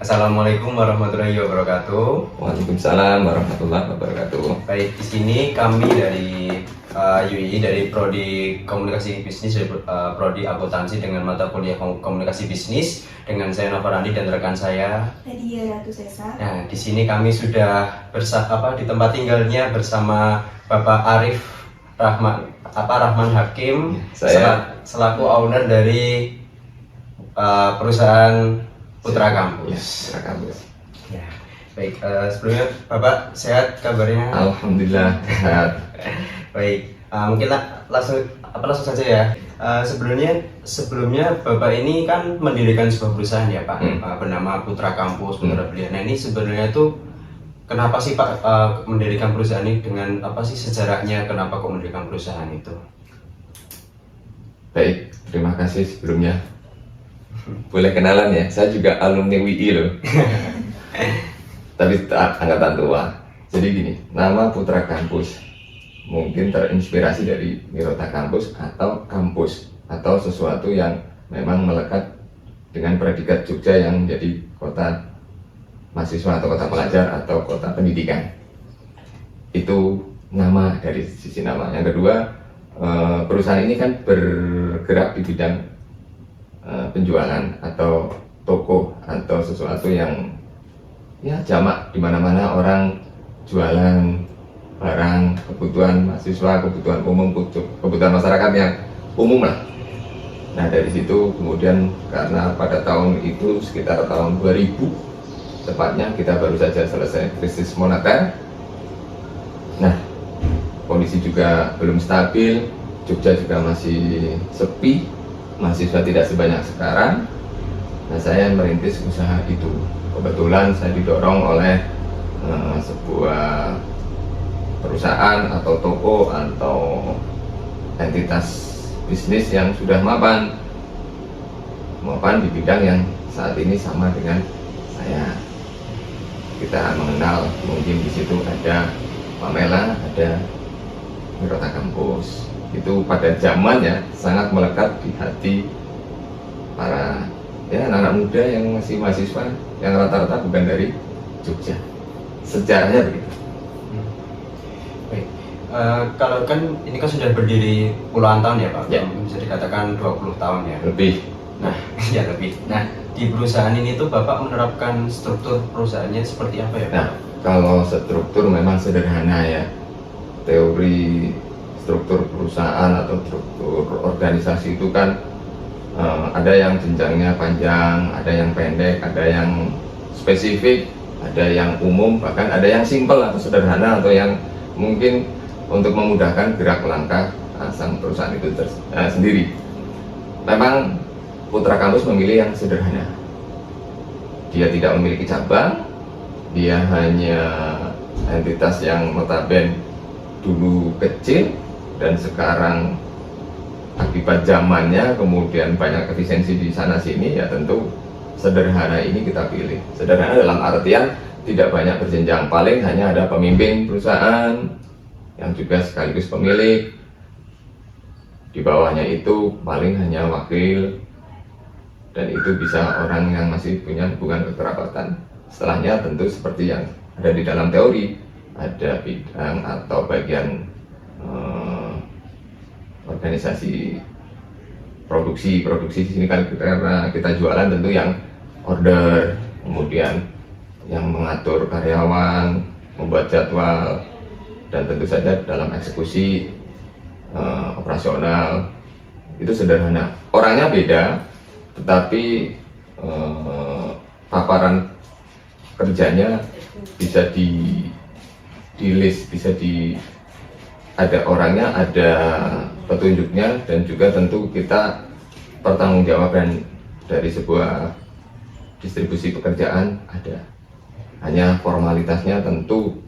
Assalamualaikum warahmatullahi wabarakatuh. Waalaikumsalam warahmatullahi wabarakatuh. Baik, di sini kami dari UI dari Prodi Komunikasi Bisnis, Prodi Akuntansi dengan mata kuliah Komunikasi Bisnis dengan saya Nova Randi dan rekan saya Nadia Ratu Sesa. Nah, di sini kami sudah di tempat tinggalnya bersama Bapak Arif Rahman Hakim, Saya selaku owner dari perusahaan Putra Kampus. Putra Kampus. Ya, baik. Sebelumnya Bapak sehat kabarnya? Alhamdulillah sehat. Baik. Mungkin langsung saja ya. Sebelumnya Bapak ini kan mendirikan sebuah perusahaan ya Pak, bernama Putra Kampus, Putra Belia. Nah ini sebenarnya tuh kenapa sih Pak mendirikan perusahaan ini, dengan apa sih sejarahnya, kenapa kok mendirikan perusahaan itu? Baik, terima kasih sebelumnya. Boleh kenalan ya, saya juga alumni WI loh. Tapi angkatan tua. Jadi gini, nama Putra Kampus mungkin terinspirasi dari Mirota Kampus atau sesuatu yang memang melekat dengan predikat Jogja yang menjadi kota mahasiswa atau kota pelajar atau kota pendidikan. Itu nama dari sisi nama. Yang kedua, perusahaan ini kan bergerak di bidang penjualan atau toko atau sesuatu yang ya jamak, di mana-mana orang jualan barang, kebutuhan mahasiswa, kebutuhan umum, kebutuhan masyarakat yang umum lah. Nah dari situ kemudian karena pada tahun itu sekitar tahun 2000 tepatnya kita baru saja selesai krisis moneter. Nah kondisi juga belum stabil, Jogja juga masih sepi, mahasiswa tidak sebanyak sekarang. Nah saya merintis usaha itu. Kebetulan saya didorong oleh sebuah perusahaan atau toko atau entitas bisnis yang sudah mapan di bidang yang saat ini sama dengan saya. Kita mengenal, mungkin di situ ada Pamela, ada Mirota Kampus. Itu pada zamannya sangat melekat di hati para anak-anak muda yang masih mahasiswa yang rata-rata bukan dari Jogja. Sejarahnya begitu. Baik. Kalau kan ini kan sudah berdiri puluhan tahun ya Pak, Ya. Bisa dikatakan 20 tahun ya. Lebih. Nah, ya lebih. Nah, di perusahaan ini tuh Bapak menerapkan struktur perusahaannya seperti apa ya Pak? Nah, kalau struktur memang sederhana ya. Teori struktur perusahaan atau struktur organisasi itu kan ada yang jenjangnya panjang, ada yang pendek, ada yang spesifik, ada yang umum, bahkan ada yang simpel atau sederhana atau yang mungkin untuk memudahkan gerak langkah sang perusahaan itu sendiri. Memang Putra Kampus memilih yang sederhana. Dia tidak memiliki cabang, dia hanya entitas yang notabene dulu kecil dan sekarang akibat zamannya kemudian banyak efisiensi di sana sini, ya tentu sederhana ini kita pilih. Sederhana dalam artian tidak banyak berjenjang, paling hanya ada pemimpin perusahaan yang juga sekaligus pemilik, di bawahnya itu paling hanya wakil, dan itu bisa orang yang masih punya hubungan kekerabatan. Setelahnya tentu seperti yang ada di dalam teori, ada bidang atau bagian organisasi produksi di sini kan karena kita jualan tentu yang order, kemudian yang mengatur karyawan, membuat jadwal, dan tentu saja dalam eksekusi operasional itu sederhana. Orangnya beda, tetapi paparan kerjanya bisa di list, ada orangnya, ada petunjuknya, dan juga tentu kita pertanggungjawaban dari sebuah distribusi pekerjaan ada. Hanya formalitasnya tentu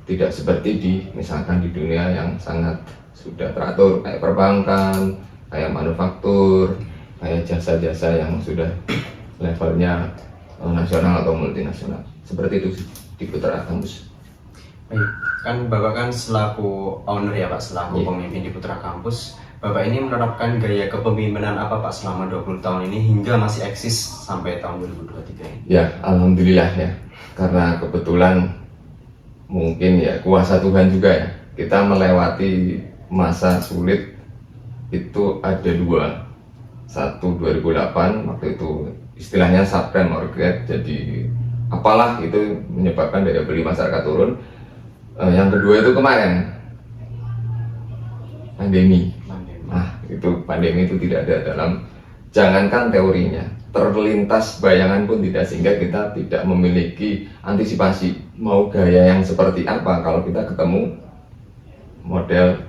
tidak seperti misalkan di dunia yang sangat sudah teratur kayak perbankan, kayak manufaktur, kayak jasa-jasa yang sudah levelnya nasional atau multinasional. Seperti itu di Putra Kampus. Baik, kan Bapak kan selaku owner ya Pak, selaku Iya. pemimpin di Putra Kampus, Bapak ini menerapkan gaya kepemimpinan apa Pak selama 20 tahun ini hingga masih eksis sampai tahun 2023 ini? Ya, alhamdulillah ya. Karena kebetulan mungkin ya kuasa Tuhan juga ya. Kita melewati masa sulit itu ada dua. Satu 2008 waktu itu istilahnya subprime mortgage, jadi apalah itu menyebabkan daya beli masyarakat turun. Yang kedua itu kemarin pandemi. Nah, itu pandemi itu tidak ada dalam, jangankan teorinya, terlintas bayangan pun tidak, sehingga kita tidak memiliki antisipasi mau gaya yang seperti apa kalau kita ketemu model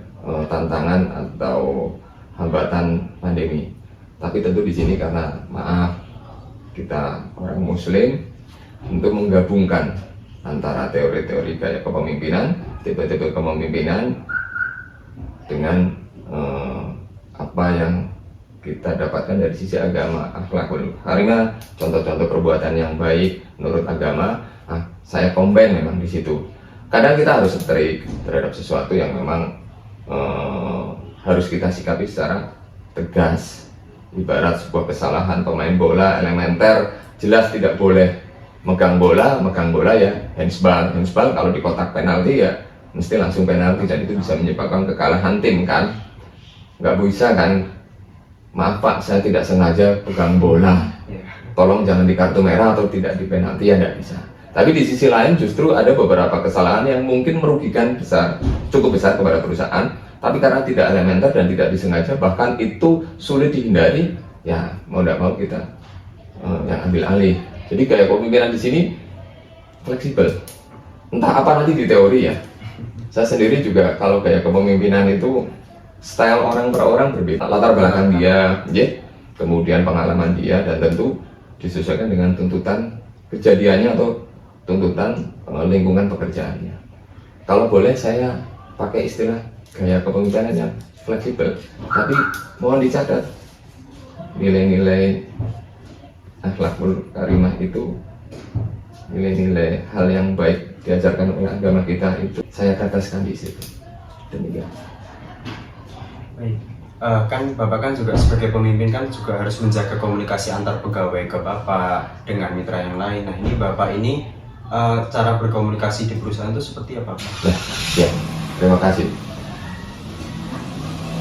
tantangan atau hambatan pandemi. Tapi tentu di sini karena maaf kita orang Muslim, untuk menggabungkan antara teori-teori gaya kepemimpinan, tipe-tipe kepemimpinan dengan apa yang kita dapatkan dari sisi agama, akhlakul karimah, contoh-contoh perbuatan yang baik menurut agama. Nah, saya combine memang di situ. Kadang kita harus strict terhadap sesuatu yang memang harus kita sikapi secara tegas. Ibarat sebuah kesalahan pemain bola elementer, jelas tidak boleh megang bola ya handsball kalau di kotak penalti ya mesti langsung penalti, dan itu bisa menyebabkan kekalahan tim kan. Nggak bisa kan, maaf Pak saya tidak sengaja pegang bola, tolong jangan di kartu merah atau tidak di penalti, ya nggak bisa. Tapi di sisi lain justru ada beberapa kesalahan yang mungkin merugikan cukup besar kepada perusahaan, tapi karena tidak elementer dan tidak disengaja, bahkan itu sulit dihindari, ya mau tidak mau kita yang ambil alih. Jadi gaya kepemimpinan di sini fleksibel, entah apa nanti di teori ya. Saya sendiri juga kalau gaya kepemimpinan itu style orang per orang berbeda, latar belakang dia, kemudian pengalaman dia, dan tentu disesuaikan dengan tuntutan kejadiannya atau tuntutan lingkungan pekerjaannya. Kalau boleh saya pakai istilah gaya kepemimpinan yang fleksibel, tapi mohon dicatat nilai-nilai akhlakul karimah itu, nilai-nilai hal yang baik diajarkan oleh agama kita itu saya tegaskan di situ. Demikian. Baik. Kan Bapak kan juga sebagai pemimpin kan juga harus menjaga komunikasi antar pegawai ke Bapak dengan mitra yang lain. Nah ini Bapak ini cara berkomunikasi di perusahaan itu seperti apa Pak? Ya, terima kasih.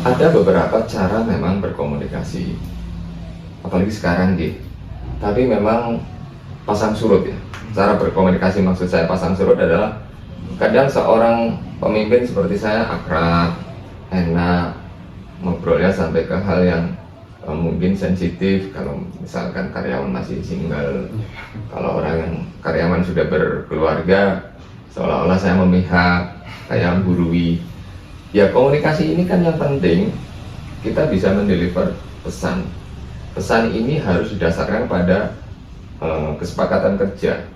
Ada beberapa cara memang berkomunikasi, apalagi sekarang gitu. Tapi memang pasang surut ya. Cara berkomunikasi maksud saya pasang surut adalah kadang seorang pemimpin seperti saya akrab, enak, ngobrolnya sampai ke hal yang mungkin sensitif. Kalau misalkan karyawan masih single, kalau orang yang karyawan sudah berkeluarga, seolah-olah saya memihak, kayak menggurui. Ya komunikasi ini kan yang penting kita bisa mendeliver pesan. Pesan ini harus didasarkan pada kesepakatan kerja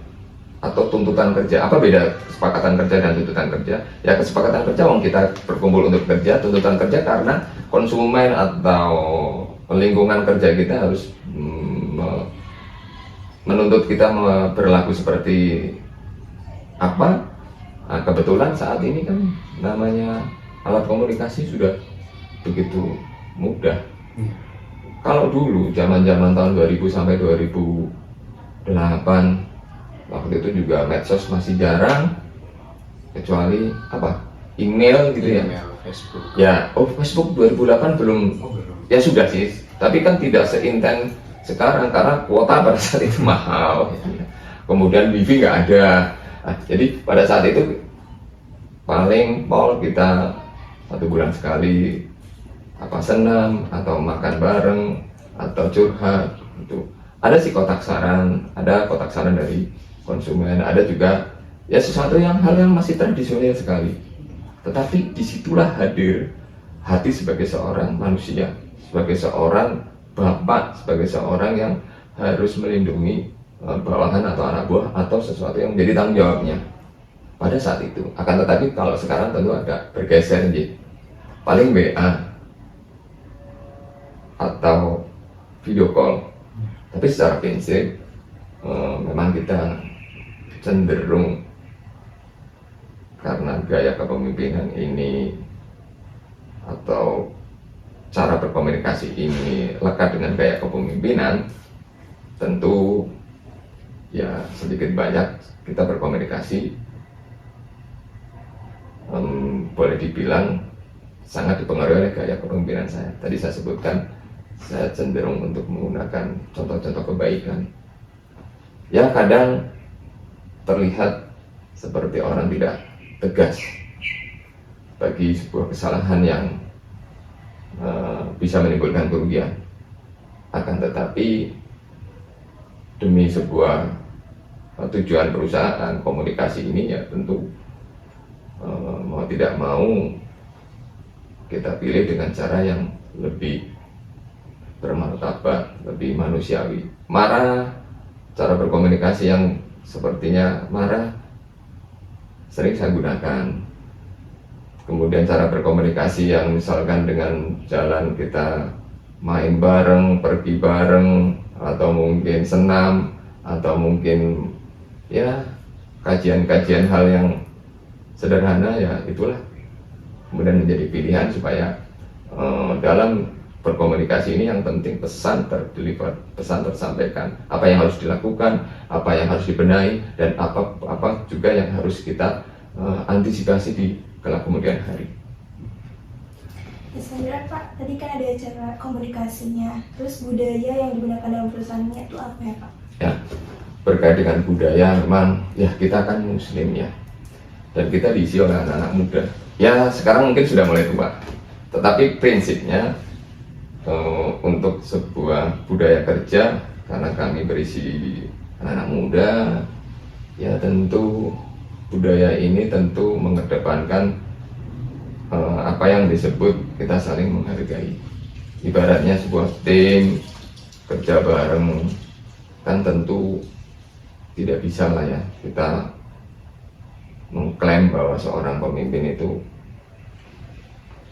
atau tuntutan kerja. Apa beda kesepakatan kerja dan tuntutan kerja? Ya kesepakatan kerja wong kita berkumpul untuk kerja, tuntutan kerja karena konsumen atau lingkungan kerja kita harus menuntut kita berlaku seperti apa. Nah, kebetulan saat ini kan namanya alat komunikasi sudah begitu mudah. Kalau dulu zaman-zaman tahun 2000 sampai 2008, waktu itu juga medsos masih jarang, kecuali apa? Email gitu ya. Email, Facebook. Ya, Facebook 2008 belum. Ya sudah sih, tapi kan tidak seintens sekarang karena kuota pada saat itu mahal. Kemudian wifi nggak ada. Nah, jadi pada saat itu paling kita 1 bulan sekali apa senam atau makan bareng atau curhat itu. Ada sih kotak saran, ada kotak saran dari konsumen, ada juga ya sesuatu yang hal yang masih tradisional sekali. Tetapi disitulah hadir hati sebagai seorang manusia, sebagai seorang bapak, sebagai seorang yang harus melindungi bawahan atau anak buah atau sesuatu yang menjadi tanggung jawabnya pada saat itu. Akan tetapi kalau sekarang tentu agak bergeser gitu. Paling WA atau video call, tapi secara prinsip memang kita cenderung karena gaya kepemimpinan ini atau cara berkomunikasi ini lekat dengan gaya kepemimpinan, tentu ya sedikit banyak kita berkomunikasi boleh dibilang sangat dipengaruhi oleh gaya kepemimpinan saya. Tadi saya sebutkan saya cenderung untuk menggunakan contoh-contoh kebaikan. Ya kadang terlihat seperti orang tidak tegas bagi sebuah kesalahan yang bisa menimbulkan kerugian. Akan tetapi demi sebuah tujuan perusahaan, komunikasi ini ya tentu mau tidak mau kita pilih dengan cara yang lebih bermartabat, lebih manusiawi. Marah, cara berkomunikasi yang sepertinya marah sering saya gunakan. Kemudian cara berkomunikasi yang misalkan dengan jalan kita main bareng, pergi bareng, atau mungkin senam, atau mungkin ya kajian-kajian hal yang sederhana, ya itulah kemudian menjadi pilihan supaya dalam berkomunikasi ini yang penting pesan terdeliver, pesan tersampaikan, apa yang harus dilakukan, apa yang harus dibenahi, dan apa juga yang harus kita antisipasi di kelak kemudian hari. Sebenarnya Pak, tadi kan ada cara komunikasinya, terus budaya yang digunakan dalam perusahaannya itu apa ya Pak? Ya, berkait dengan budaya memang ya kita kan muslim ya, dan kita diisi oleh anak-anak muda. Ya sekarang mungkin sudah mulai tua, tetapi prinsipnya untuk sebuah budaya kerja, karena kami berisi anak-anak muda, ya tentu budaya ini tentu mengedepankan apa yang disebut kita saling menghargai. Ibaratnya sebuah tim kerja bareng, kan tentu tidak bisa lah ya kita mengklaim bahwa seorang pemimpin itu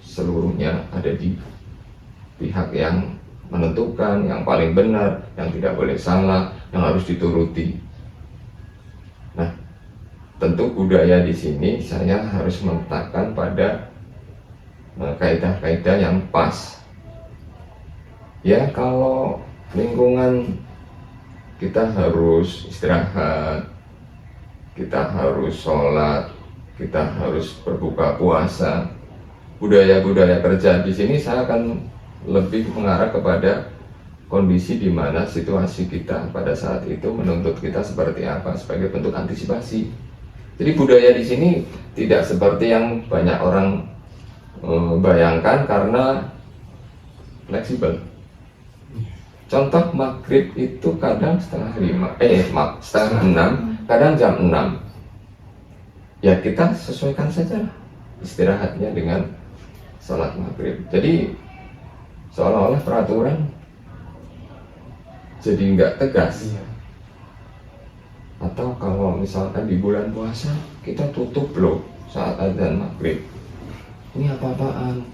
seluruhnya ada di pihak yang menentukan, yang paling benar, yang tidak boleh salah, yang harus dituruti. Nah, tentu budaya di sini saya harus meletakkan pada kaidah-kaidah yang pas. Ya, kalau lingkungan kita harus istirahat, kita harus sholat, kita harus berbuka puasa. Budaya-budaya kerja di sini saya akan lebih mengarah kepada kondisi di mana situasi kita pada saat itu menuntut kita seperti apa sebagai bentuk antisipasi. Jadi budaya di sini tidak seperti yang banyak orang bayangkan karena fleksibel. Contoh maghrib itu kadang setengah 6, kadang jam 6. Ya kita sesuaikan saja istirahatnya dengan sholat maghrib. Jadi seolah-olah peraturan jadi nggak tegas. Atau kalau misalkan di bulan puasa kita tutup loh saat azan maghrib. Ini apa-apaan?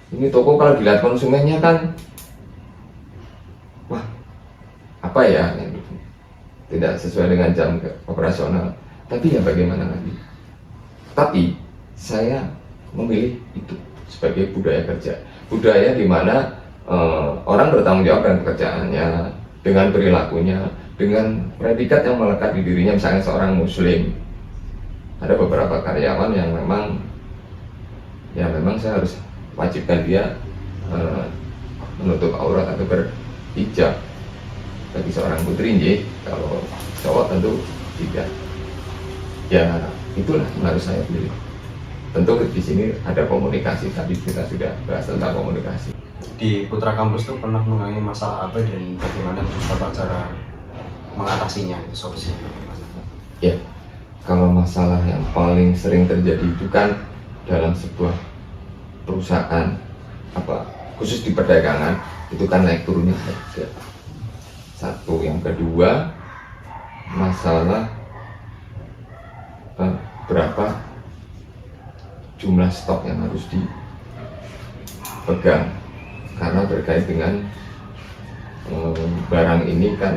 Ini toko kalau dilihat konsumennya kan, wah apa ya? Tidak sesuai dengan jam operasional. Tapi ya bagaimana lagi? Tapi saya memilih itu sebagai budaya kerja. Budaya di mana orang bertanggung jawab dengan pekerjaannya, dengan perilakunya, dengan predikat yang melekat di dirinya. Misalnya seorang muslim, ada beberapa karyawan yang memang saya harus wajibkan dia menutup aurat atau berhijab. Bagi seorang putri, kalau cowok tentu tidak. Ya itulah yang harus saya pilih. Tentu di sini ada komunikasi, tadi kita sudah bahas tentang komunikasi. Di Putra Kampus itu pernah mengalami masalah apa dan bagaimana cara mengatasinya, itu solusinya? Ya, kalau masalah yang paling sering terjadi itu kan dalam sebuah perusahaan, khusus di perdagangan, itu kan naik turunnya harga. Satu, yang kedua masalah berapa jumlah stok yang harus dipegang, karena terkait dengan barang ini kan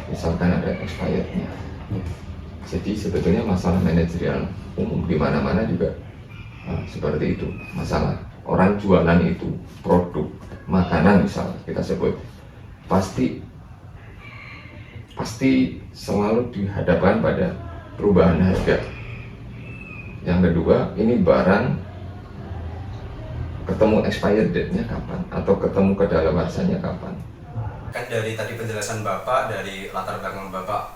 misalkan ada expirednya. Jadi sebetulnya masalah manajerial umum di mana-mana juga seperti itu, masalah orang jualan itu produk makanan misal kita sebut, pasti selalu dihadapkan pada perubahan harga. Yang kedua, ini barang ketemu expired date-nya kapan atau ketemu kadaluarsanya kapan. Kan dari tadi penjelasan Bapak, dari latar belakang Bapak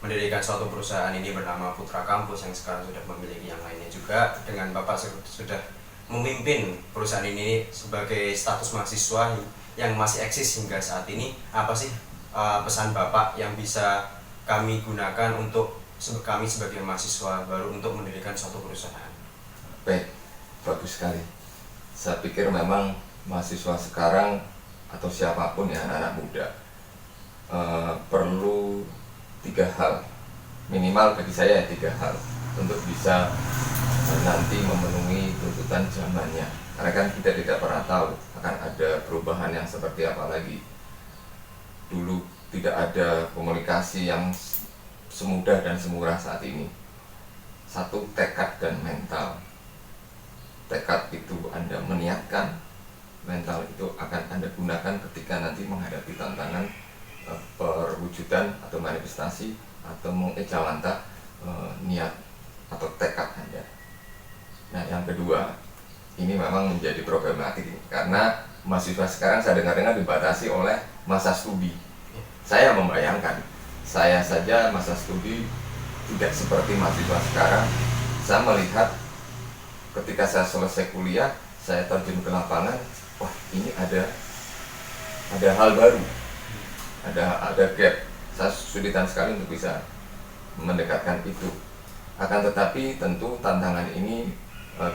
mendirikan suatu perusahaan ini bernama Putra Kampus yang sekarang sudah memiliki yang lainnya juga, dengan Bapak sudah memimpin perusahaan ini sebagai status mahasiswa yang masih eksis hingga saat ini. Apa sih pesan Bapak yang bisa kami gunakan untuk kami sebagai mahasiswa baru untuk mendirikan suatu perusahaan? Baik, bagus sekali. Saya pikir memang mahasiswa sekarang atau siapapun ya, anak-anak muda, perlu 3 hal, minimal bagi saya 3 hal untuk bisa nanti memenuhi tuntutan zamannya. Karena kan kita tidak pernah tahu akan ada perubahan yang seperti apa lagi. Dulu tidak ada komunikasi yang semudah dan semurah saat ini. Satu, tekad dan mental. Tekad itu Anda meniatkan, mental itu akan Anda gunakan ketika nanti menghadapi tantangan perwujudan atau manifestasi atau mengejawantah niat atau tekad Anda. Nah, yang kedua, ini memang menjadi problematik karena mahasiswa sekarang saya dengar-dengar dibatasi oleh masa studi. Saya membayangkan, saya saja masa studi tidak seperti mahasiswa sekarang. Saya melihat ketika saya selesai kuliah, saya terjun ke lapangan, wah ini ada hal baru, ada gap. Saya kesulitan sekali untuk bisa mendekatkan itu. Akan tetapi tentu tantangan ini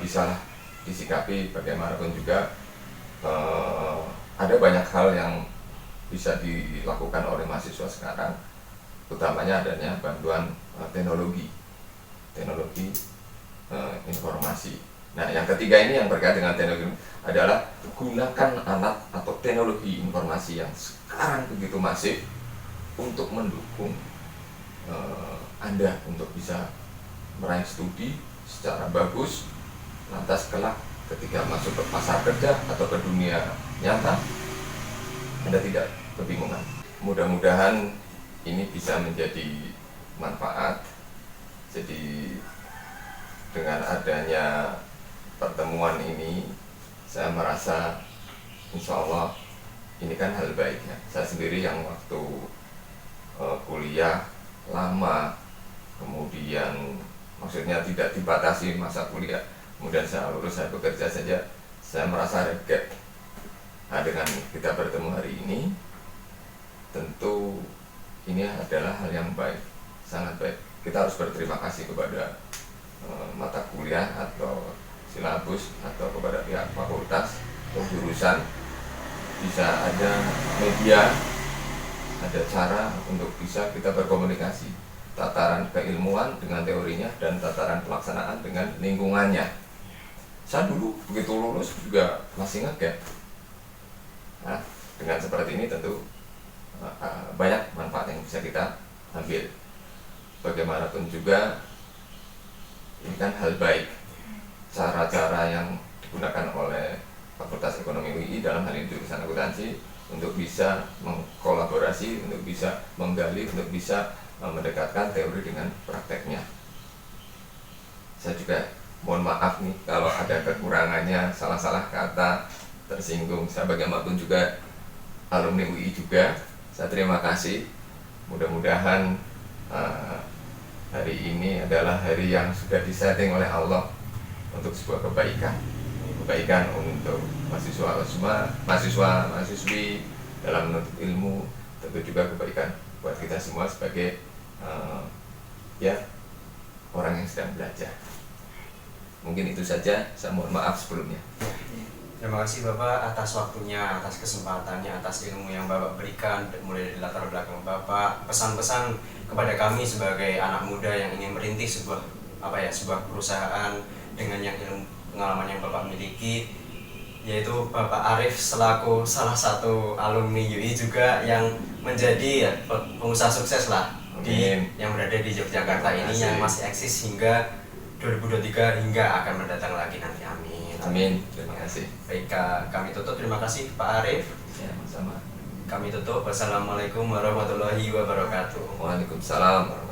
bisalah disikapi bagaimanapun juga. Ada banyak hal yang bisa dilakukan oleh mahasiswa sekarang, utamanya adanya bantuan teknologi informasi. Nah, yang ketiga ini yang berkait dengan teknologi adalah gunakan alat atau teknologi informasi yang sekarang begitu masif untuk mendukung Anda untuk bisa meraih studi secara bagus, lantas kelak ketika masuk ke pasar kerja atau ke dunia nyata Anda tidak kebingungan. Mudah-mudahan ini bisa menjadi manfaat. Jadi dengan adanya pertemuan ini, saya merasa insya Allah ini kan hal baik ya. Saya sendiri yang waktu kuliah lama, kemudian maksudnya tidak dibatasi masa kuliah, kemudian saya lulus, saya bekerja saja, saya merasa ada gap. Nah, dengan kita bertemu hari ini, tentu ini adalah hal yang baik, sangat baik. Kita harus berterima kasih kepada mata kuliah atau silabus atau kepada pihak fakultas atau jurusan, bisa ada media, ada cara untuk bisa kita berkomunikasi, tataran keilmuan dengan teorinya dan tataran pelaksanaan dengan lingkungannya. Saya dulu begitu lulus juga masih ngegap. Nah, dengan seperti ini tentu banyak manfaat yang bisa kita ambil. Bagaimanapun juga ini kan hal baik, cara-cara yang digunakan oleh Fakultas Ekonomi UI dalam hal ini jurusan akuntansi untuk bisa mengkolaborasi, untuk bisa menggali, untuk bisa mendekatkan teori dengan prakteknya. Saya juga mohon maaf nih kalau ada kekurangannya, salah-salah kata, tersinggung. Saya bagaimanapun juga alumni UI juga, saya terima kasih. Mudah-mudahan hari ini adalah hari yang sudah disetting oleh Allah untuk sebuah kebaikan untuk mahasiswa-mahasiswi dalam menuntut ilmu, tentu juga kebaikan buat kita semua sebagai orang yang sedang belajar. Mungkin itu saja, saya mohon maaf sebelumnya. Terima kasih Bapak atas waktunya, atas kesempatannya, atas ilmu yang Bapak berikan, mulai dari latar belakang Bapak, pesan-pesan kepada kami sebagai anak muda yang ingin merintis sebuah perusahaan dengan yang ilmu pengalaman yang Bapak miliki, yaitu Bapak Arif selaku salah satu alumni UI juga yang menjadi pengusaha sukses lah yang berada di Yogyakarta ini, yang masih eksis hingga 2023 hingga akan mendatang lagi nanti. Amin. Amin. Terima kasih. kasih. Baik, kami tutup. Terima kasih Pak Arif. Ya, sama. Kami tutup. Wassalamualaikum warahmatullahi wabarakatuh. Waalaikumsalam.